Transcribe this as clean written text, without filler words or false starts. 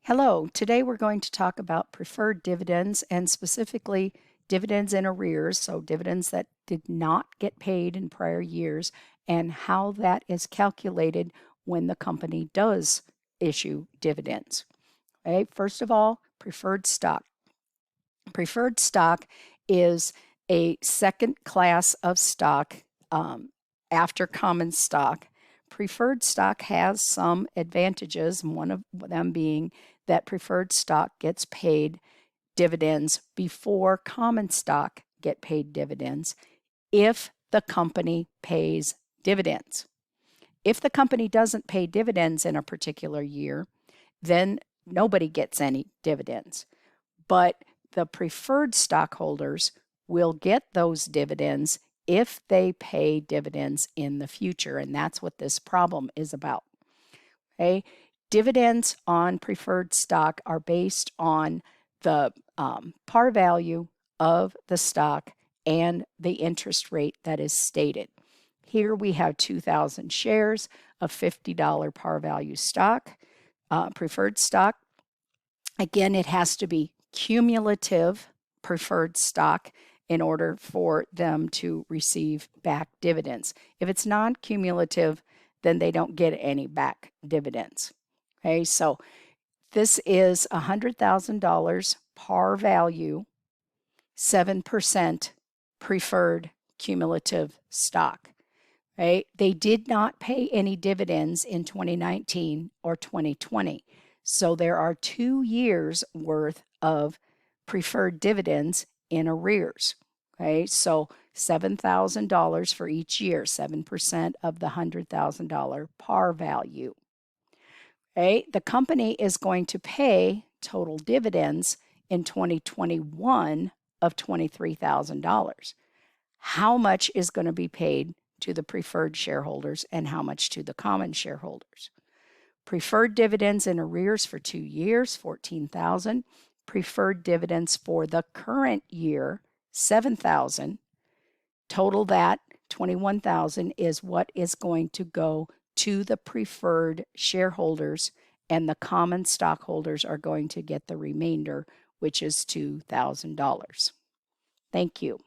Hello, today we're going to talk about preferred dividends and specifically dividends in arrears, so dividends that did not get paid in prior years, and how that is calculated when the company does issue dividends. Okay, first of all, preferred stock. Preferred stock is a second class of stock after common stock. Preferred stock has some advantages, one of them being that preferred stock gets paid dividends before common stock get paid dividends if the company pays dividends. If the company doesn't pay dividends in a particular year, then nobody gets any dividends. But the preferred stockholders will get those dividends if they pay dividends in the future. And that's what this problem is about. Okay? Dividends on preferred stock are based on the par value of the stock and the interest rate that is stated. Here we have 2,000 shares of $50 par value stock, preferred stock. Again, it has to be cumulative preferred stock in order for them to receive back dividends. If it's non-cumulative, then they don't get any back dividends. Okay, so this is $100,000 par value, 7% preferred cumulative stock. Right? They did not pay any dividends in 2019 or 2020. So there are 2 years worth of preferred dividends in arrears. Okay, so $7,000 for each year, 7% of the $100,000 par value. Okay, the company is going to pay total dividends in 2021 of $23,000. How much is going to be paid to the preferred shareholders and how much to the common shareholders? Preferred dividends in arrears for 2 years, $14,000. Preferred dividends for the current year, $7,000. Total that, $21,000 is what is going to go to the preferred shareholders, and the common stockholders are going to get the remainder, which is $2,000. Thank you.